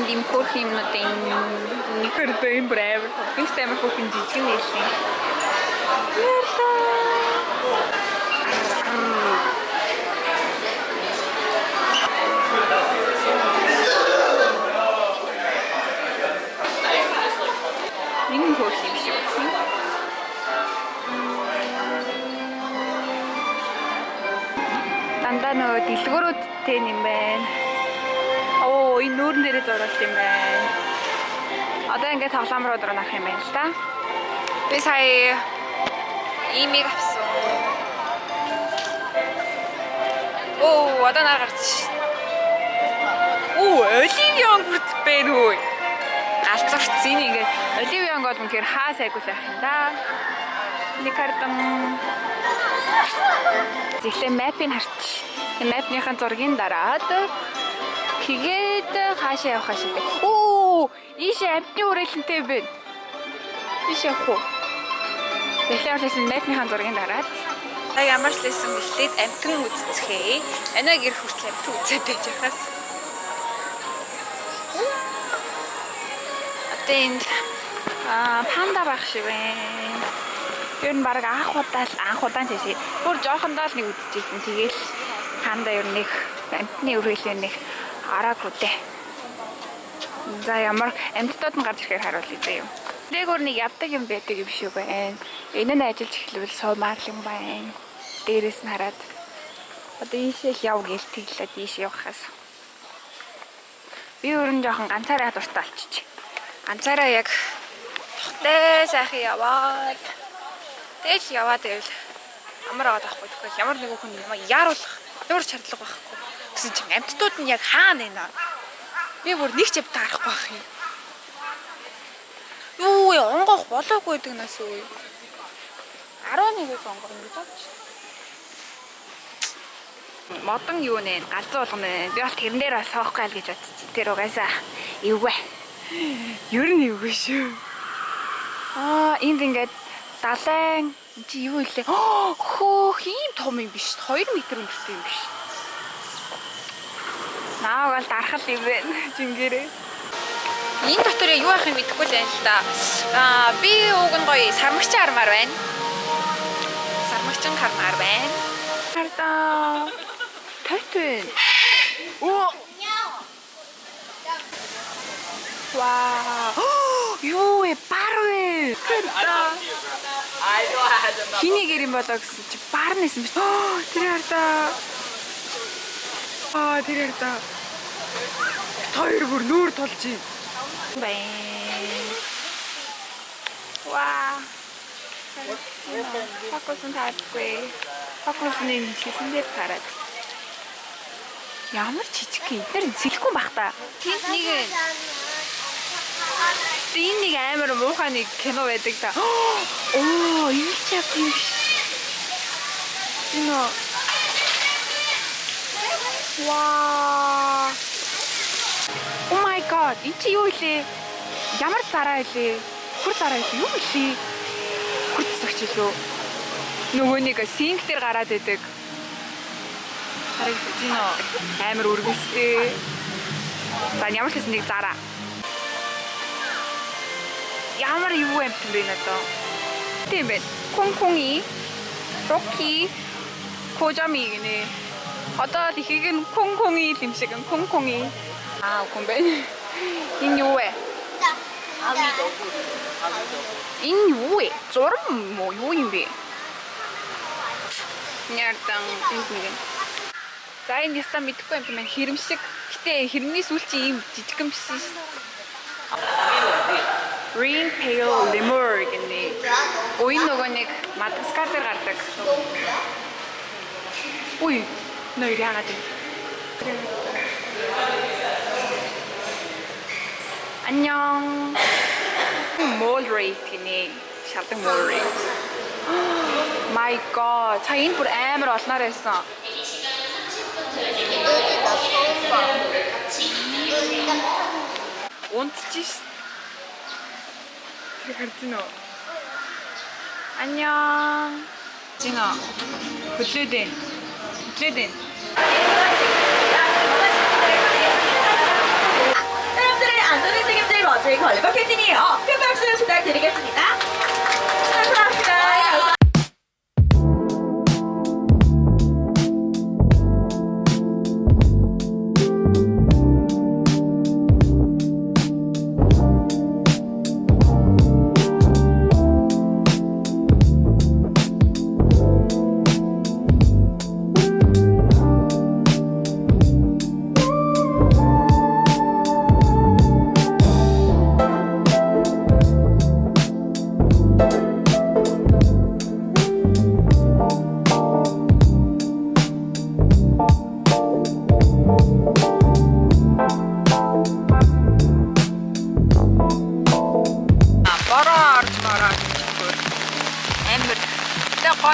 Энд юм хөрх юмнуудын нэгэрдээ юм брэвэр. Инст амар хөрхөн жижиг нь хэлсэн. Нэрта. Энэ хөрх юм шиг. Дандаа нөө дэлгүүрүүдтэй юм байна. Оо, энэ нүүрэн дээрээ зурвалт юм байна. Одоо ингээд тоглоом руу орох юм байна л та. Би сая имийг авсан. Оо, одоо нар гарч. Оо, оливьон бүрт байна уу? Галзуурцсан ингээд оливьон бол үнэхээр хаа сайгүй л байх юм да. Нэг кардан зэглээ мапыг харч. Мапныхаа зургийн дараад тэгээд хаашаа явах шиг бэ? Оо, ийшээ амтны үрэлэнтэй байна. Ийшээ явах уу? Тэгэхээр мапныхаа зургийн дараад ямар ч лсэн бэлдээд амтан үзцгээе. Анаа гэр хүртэл амтан үзээд байж хаас. Одоо энд панда байх шиг байна. Ер нь баг анх удаан тийш. Бүр жоохондоо л нэг үзчихсэн. Тэгээл панда ер нь их амтны үргэлээ нэг араагүй дээ. За ямар амьтдууд нь гарч ирэхээр харуулъя заа юм. Дээгүүр нэг явдаг юм байдаг юм шиг байна. Энэ нь ажиллаж эхлэвэл суумаар юм байна. Дээрээс нь хараад одоо ийшээ яв гэж тэглээд ийшээ явахаас. Би өөр нь жоохон ганцаараа дуртай болчих. Ганцаараа яг тухтай сайхан яваад тэгэл яваад байвал амар аваад авахгүй тэгэхээр ямар нэг хүн юм яаруулах ямар шаардлага байхгүй. Гэсэн чинь амьтдууд нь яг хаана байна? Би бүр нэг ч явдаа харахгүй байх юм. Юу онгох болоогүй гэдэг нас уу? 11-ээс онгох юм гэж бодчих. Модон юу нэ? Галзуу болгоно нэ. Би бол тэрнээр бас соохгүй л гэж бодчих. Тэр угаасаа эвгүй. Ер нь эвгүй шүү. Энд ингээд далайн чи юу илээ? Хөөх ийм том юм биш. 2 м өндөртэй юм биш. Нааг бол дархал юм байна. Жингэрээ. Энэ дотор юу ах юм мэдэхгүй л байна л да. Би уг нь гоё сармагчин хармаар байна. Сармагчин хармаар байна. Хардаа. Тойтой. Оо. Вау. Юу ээ бар вэ? Хиний гэр юм болоо гэсэн чи бар нэсэн биш. Тэр хардаа. Тэр хардаа. Хоёр бүр нүүр толж юм. Байн. Вау. Фокус нь таахгүй. Фокус нь хэлсэн дээр тараад. Ямар жижиг юм. Тэр сэлэхгүй бах та. Нэг энэ нэг амар муухай нэг кино байдаг та. Оо, энэ ч яг юм биш. Энэ. Вау. Oh my god, энэ чи юу илээ? Ямар зараа илээ? Хүр зараа илээ? Юу илээ? Хүр засагч илөө. Нөгөө нэг синк дээр гараад идэг. Харагдаж байна уу? Амар үргэлжтэй. За ямар ч нэг зараа. Ямар юу юм бэ надад? Тийм бэ. 콩콩이, 로키, 고점이 гинэ. Одоо л ихийг нь 콩콩이 юм шиг 콩콩이. Хүн байна. Энэ юу вэ? Энэ юу вэ? Зурм мó юу юм бэ? Нярдан энэ. За энэ яста мэдхгүй юм байна. Хэрэмшиг. Гэтэ хэрмний сүүл чи ийм жижигэн биш шээ. Green pale lemur гэнэ. Ой нөгөө нэг Мадагаскар дээр гардаг. Ой, нэр яагаад вэ? 안녕. Molray гэнэ. Шалдан Molray. My god. Та энэ бүр амар олноор байсан. Унтчих. 그렇지노. 안녕. 진아. 굿레덴. 굿레덴. 여러분들의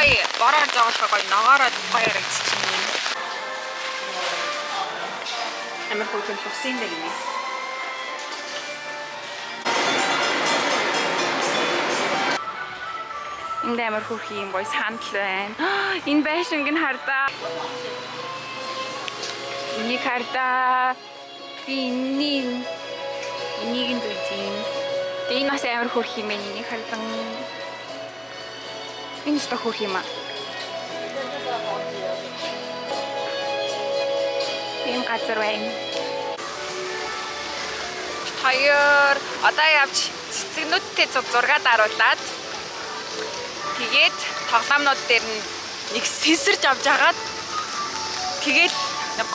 гоё бороор жоолохоо гоё ногоороо гоё харагдчихна. Амар хөөрхөн усын дээр гинэ. Энд амар хөөрхөн юм гоё сандал байна. Энэ байшинг нь хардаа. Энийг хардаа. Энийг нь дүүжин. Энэ бас амар хөөрхөн юм байна. Энийг хардан. Энэ ч хөөрхөн юм аа. Энэ газар байна. Хоёр одоо явж цэцэгнүүдтэй зураг даруулаад тэгээд тоглоомнууд дээр нэг сэнсэрж авч агаад тэгээд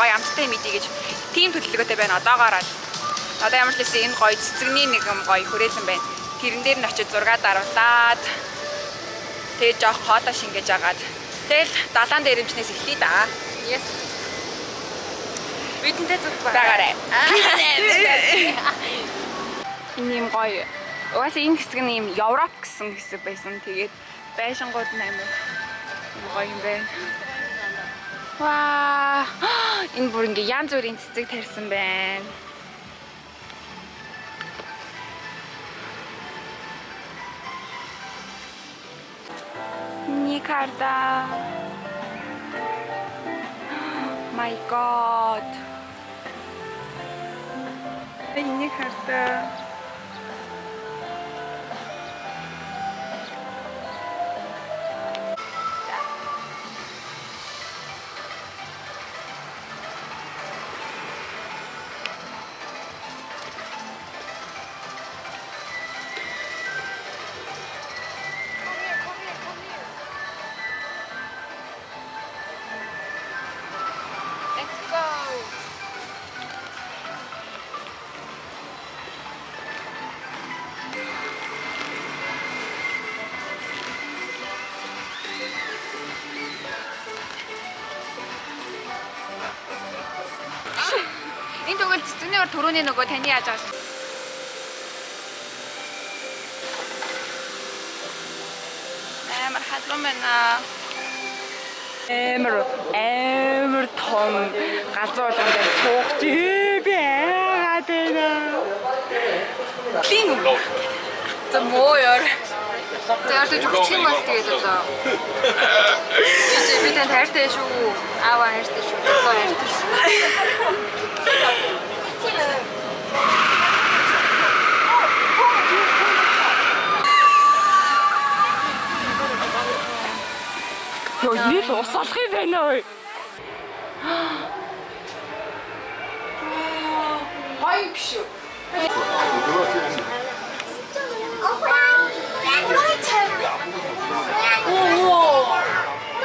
гоё амттай мэдээ гэж тийм төлөвлөгөөтэй байна одоогоор л. Одоо ямар ч лсэн энэ гоё цэцэгний нэг юм гоё хүрээлэн байна. Тэрэн дээр нь очиж зураг даруулаад тэгээд жоох фото шингээж агаад тэгэл далаан дээрэмчнээс эхлэе да. Yes. Бидэнтэй зүг байгаарай. Энэ юм гоё. Угаасаа энэ хэсэг нь юм Европ гэсэн хэсэг байсан. Тэгээд байшингууд нь амар гоё юм байна. Ваа! Энэ бүр ингээ янз бүрийн цэцэг тарьсан байна. Никарда. My God. Энэ карта. Энэ тэгвэл цэцэгний өр түрүүний нөгөө таны яаж байгаа амар хадлан байна. Амар том газар болгон дээр суух чи би яагаад байна. Клин. За мууяр. Тэгэр ч үгүй юм бол тэгээд одоо. Би тань хайртай шүү. Аава хайртай шүү. Тоо хайртай шүү. Йоо, нийл усалах юм байна ой. Гоё биш үү?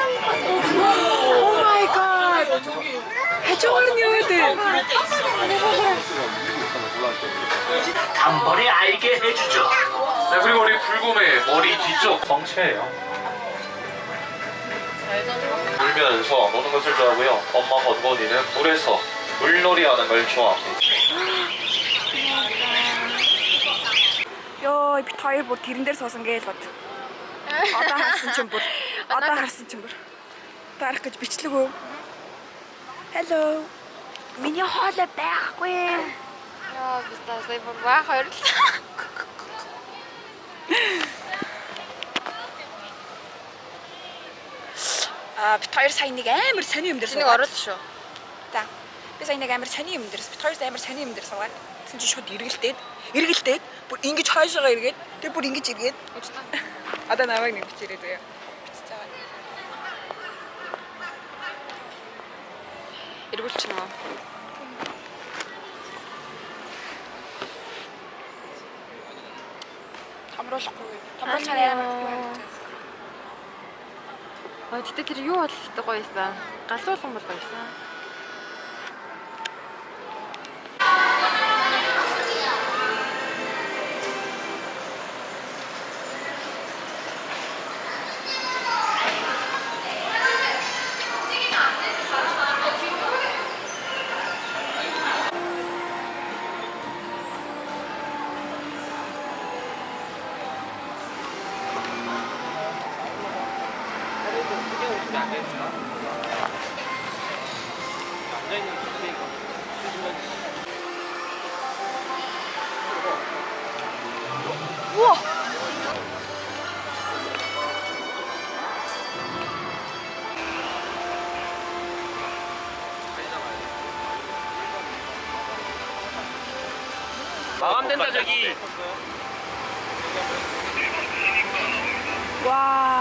Oh my god. 해적은 여기들. 단번에 알게 해주죠. 네, 그리고 우리 불곰의 머리 뒤쪽 성체예요. 울면서 노는 것을 좋아하고요. 엄마 버드거니는 물에서 물놀이하는 걸 좋아합니다. Йоо, би хоёр бүр тэрэн дээр суусан гээл бод. Одоо харсан ч юм бүр. Одоо харсан ч юм бүр. Тарах гэж бичлэг үү? Hello. Миний хоолой байхгүй. Яа, би тасаа бүр баа хоёрлаа. Бид хоёр сая нэг амар сони юм дээр Нэг суугаад. ороод шүү. За. Би сая нэг амар сони юм дээр. Бид хоёр амар сони юм дээр суугаад. Тэгсэн чи шууд эргэлдээд бүр ингэж хойшоогоо эргээд тэг бүр ингэж эргээд. Одоо намайг нэг бичээрэй заяа. Бичцээгаа. Эргүүлчихнэ үү? Хамруулахгүй. Хамруулчаарай ямар. Тэгтээ тэр юу бодлоо гоёсан. Галзуулган бол гоёсан. 안 되니까. 앉아있는 상태니까. 우와. 마감된다 저기. 와.